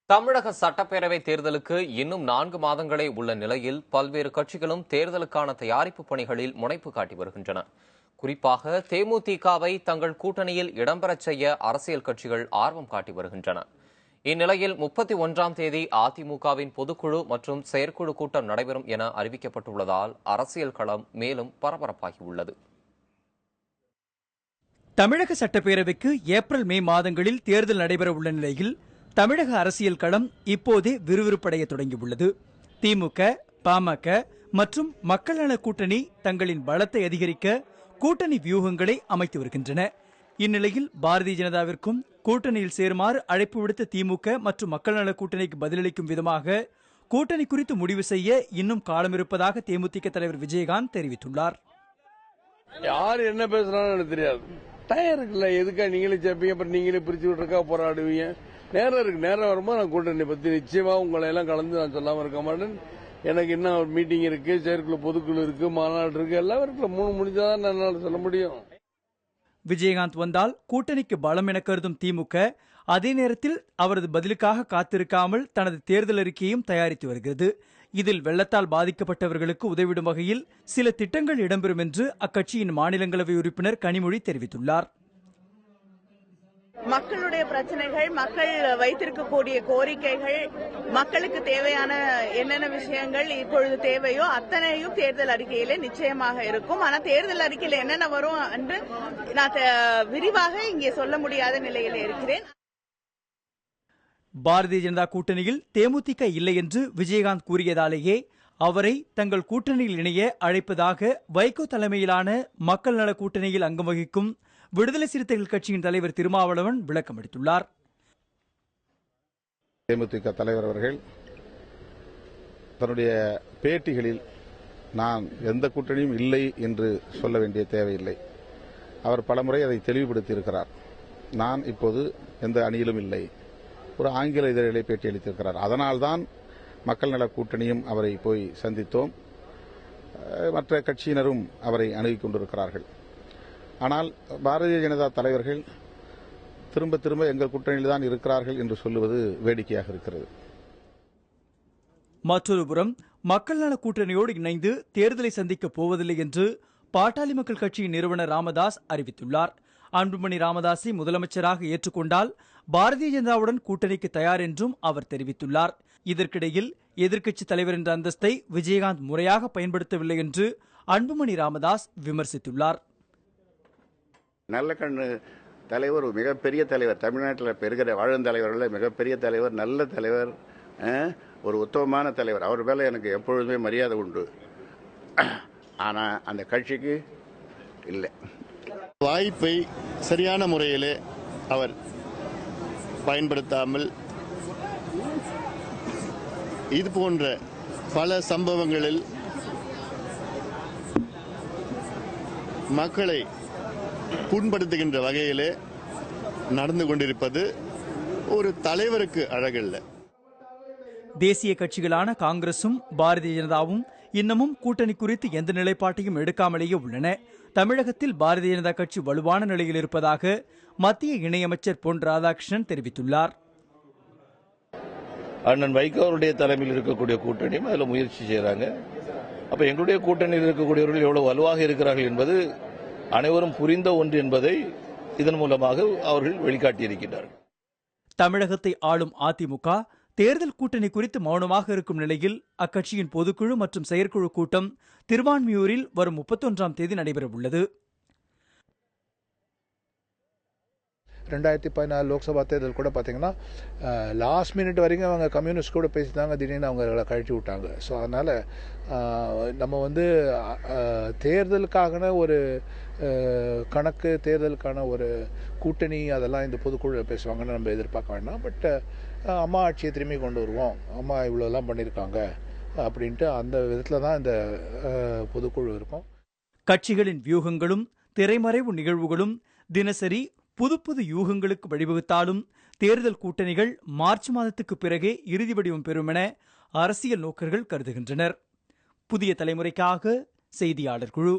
தமிழக சட்டப்பேரவை தேர்தலுக்கு இன்னும் 4 மாதங்களே உள்ள நிலையில் பல்வேறு கட்சிகளும் தேர்தலுக்கான தயாரிப்பு பணிகளில் முனைப்பு காட்டி வருகின்றன. குறிப்பாக தேமுதிகவை தங்கள் கூட்டணியில் இடம்பெறச் செய்ய அரசியல் கட்சிகள் ஆர்வம் காட்டி வருகின்றன. இந்நிலையில் 31ஆம் தேதி அதிமுகவின் பொதுக்குழு மற்றும் செயற்குழு கூட்டம் நடைபெறும் என அறிவிக்கப்பட்டுள்ளதால் அரசியல் களம் மேலும் பரபரப்பாகியுள்ளது. தமிழக சட்டப்பேரவைக்கு ஏப்ரல் மே மாதங்களில் தேர்தல் நடைபெறவுள்ள நிலையில் தமிழக அரசியல் களம் இப்போதே விறுவிறுப்படைய தொடங்கியுள்ளது. திமுக, பாமக மற்றும் மக்கள் நல கூட்டணி தங்களின் பலத்தை அதிகரிக்க கூட்டணி வியூகங்களை அமைத்து வருகின்றன. இந்நிலையில் பாரதிய ஜனதாவிற்கும் கூட்டணியில் சேருமாறு அழைப்பு விடுத்த திமுக மற்றும் மக்கள் நல கூட்டணிக்கு பதிலளிக்கும் விதமாக கூட்டணி குறித்து முடிவு செய்ய இன்னும் காலம் இருப்பதாக தேமுதிக தலைவர் விஜயகாந்த் தெரிவித்துள்ளார். யார் என்ன பேசுறான்னு தெரியாது. டயம் இருக்குல்ல, எதுக்கா நீங்களே சேர்ப்பீங்க, அப்புறம் நீங்களே பிரிச்சு விட்டுருக்கா போராடுவீங்க. நேரம் இருக்கு, நேரம் வரும்போது நான் கூட்டணி பத்தி நிச்சயமா உங்களை எல்லாம் கலந்து நான் சொல்லாம இருக்க மாட்டேன். எனக்கு இன்னும் ஒரு மீட்டிங் இருக்கு, செயற்குழு பொதுக்குழு இருக்கு, மாநாடு இருக்கு, எல்லாம் இருக்குல்ல. 3 முடிஞ்சாதான் என்னால் சொல்ல முடியும். விஜயகாந்த் வந்தால் கூட்டணிக்கு பலம் என கருதும் திமுக அதே நேரத்தில் அவரது பதிலுக்காக காத்திருக்காமல் தனது தேர்தல் அறிக்கையையும் தயாரித்து வருகிறது. இதில் வெள்ளத்தால் பாதிக்கப்பட்டவர்களுக்கு உதவிடும் வகையில் சில திட்டங்கள் இடம்பெறும் என்று அக்கட்சியின் மாநிலங்களவை உறுப்பினர் கனிமொழி தெரிவித்துள்ளார். மக்களுடைய பிரச்சனைகள், மக்கள் வைத்திருக்கக்கூடிய கோரிக்கைகள், மக்களுக்கு தேவையான என்னென்ன விஷயங்கள் இப்பொழுது தேவையோ அத்தனையும் தேர்தல் அறிக்கையிலே நிச்சயமாக இருக்கும். ஆனால் தேர்தல் அறிக்கையில் என்னென்ன வரும் என்று நான் விரிவாக இங்கே சொல்ல முடியாத நிலையில் இருக்கிறேன். பாரதிய ஜனதா கூட்டணியில் தேமுதிக இல்லை என்று விஜயகாந்த் கூறியதாலேயே அவரை தங்கள் கூட்டணியில் இணைய அழைப்பதாக வைகோ தலைமையிலான மக்கள் நல கூட்டணியில் அங்கம் வகிக்கும் விடுதலை சிறுத்தைகள் கட்சியின் தலைவர் திருமாவளவன் விளக்கம் அளித்துள்ளார். தேமுதிக தலைவர் அவர்கள் தன்னுடைய பேட்டிகளில் நான் எந்த கூட்டணியும் இல்லை என்று சொல்ல வேண்டிய தேவையில்லை. அவர் பலமுறை அதை தெளிவுபடுத்தியிருக்கிறார். நான் இப்போது எந்த அணியிலும் இல்லை, ஒரு ஆங்கில இதழிலே பேட்டி அளித்திருக்கிறார். அதனால்தான் மக்கள் நல கூட்டணியும் அவரை போய் சந்தித்தோம். மற்ற கட்சியினரும் அவரை அணுகிக் கொண்டிருக்கிறார்கள். ஆனால் பாரதிய ஜனதா தலைவர்கள் திரும்ப திரும்ப எங்கள் கூட்டணியில் தான் இருக்கிறார்கள் என்று சொல்லுவது வேடிக்கையாக இருக்கிறது. மற்றொரு புறம் மக்கள் நல கூட்டணியோடு இணைந்து தேர்தலை சந்திக்கப் போவதில்லை என்று பாட்டாளி மக்கள் கட்சியின் நிறுவனர் ராமதாஸ் அறிவித்துள்ளார். அன்புமணி ராமதாஸை முதலமைச்சராக ஏற்றுக்கொண்டால் பாரதிய ஜனதாவுடன் கூட்டணிக்கு தயார் என்றும் அவர் தெரிவித்துள்ளார். இதற்கிடையில் எதிர்க்கட்சித் தலைவர் என்ற அந்தஸ்தை விஜயகாந்த் முறையாக பயன்படுத்தவில்லை என்று அன்புமணி ராமதாஸ் விமர்சித்துள்ளார். நல்ல கண்ணு தலைவர், மிகப்பெரிய தலைவர், தமிழ்நாட்டில் பெருகிற வாழும் தலைவர்கள் மிகப்பெரிய தலைவர், நல்ல தலைவர், ஒரு உத்தமமான தலைவர். அவர் மேலே எனக்கு எப்பொழுதுமே மரியாதை உண்டு. ஆனால் அந்த கட்சிக்கு இல்லை. வாய்ப்பை சரியான முறையிலே அவர் பயன்படுத்தாமல் இது போன்ற பல சம்பவங்களில் மக்களை புண்படுத்துகின்ற வகையிலே நடந்து கொண்டிருப்பது ஒரு தலைவருக்கு அழகல்ல. தேசிய கட்சிகளான காங்கிரசும் பாரதிய ஜனதாவும் இன்னமும் கூட்டணி குறித்து எந்த நிலைப்பாட்டையும் எடுக்காமலேயே உள்ளன. தமிழகத்தில் பாரதிய ஜனதா கட்சி வலுவான நிலையில் இருப்பதாக மத்திய இணையமைச்சர் பொன் ராதாகிருஷ்ணன் தெரிவித்துள்ளார். அண்ணன் வைகோ அவருடைய தலைமையில் இருக்கக்கூடிய கூட்டணியும் அதில் முயற்சி செய்யறாங்க. அப்ப எங்களுடைய கூட்டணியில் இருக்கக்கூடியவர்கள் எவ்வளவு வலுவாக இருக்கிறார்கள் என்பது அனைவரும் புரிந்த ஒன்று என்பதை இதன் மூலமாக அவர்கள் வெளிக்காட்டியிருக்கிறார்கள். தமிழகத்தை ஆளும் அதிமுக தேர்தல் கூட்டணி குறித்து மௌனமாக இருக்கும் நிலையில் அக்கட்சியின் பொதுக்குழு மற்றும் செயற்குழு கூட்டம் திருவான்மியூரில் வரும் 31ஆம் தேதி நடைபெறவுள்ளது. 2014 லோக்சபா தேர்தல் கூட பார்த்தீங்கன்னா லாஸ்ட் மினிட் வரைக்கும் அவங்க கம்யூனிஸ்ட் கூட பேசிட்டாங்க, திடீர்னு அவங்களை கழிச்சு விட்டாங்க. ஸோ அதனால் நம்ம தேர்தலுக்கான ஒரு கணக்கு, தேர்தலுக்கான ஒரு கூட்டணி அதெல்லாம் இந்த பொதுக்குழு பேசுவாங்கன்னு நம்ம எதிர்பார்க்க வேண்டாம். பட் அம்மா ஆட்சியை திரும்பி கொண்டு வருவோம், அம்மா இவ்வளோலாம் பண்ணியிருக்காங்க அப்படின்ட்டு அந்த விதத்தில் தான் இந்த பொதுக்குழு இருக்கும். கட்சிகளின் வியூகங்களும் திரைமறைவு நிகழ்வுகளும் தினசரி புது புது யூகங்களுக்கு வழிவகுத்தாலும் தேர்தல் கூட்டணிகள் மார்ச் மாதத்துக்கு பிறகே இறுதி வடிவம் பெறும் என அரசியல் நோக்கர்கள் கருதுகின்றனர். புதிய தலைமுறைக்காக செய்தியாளர் குழு.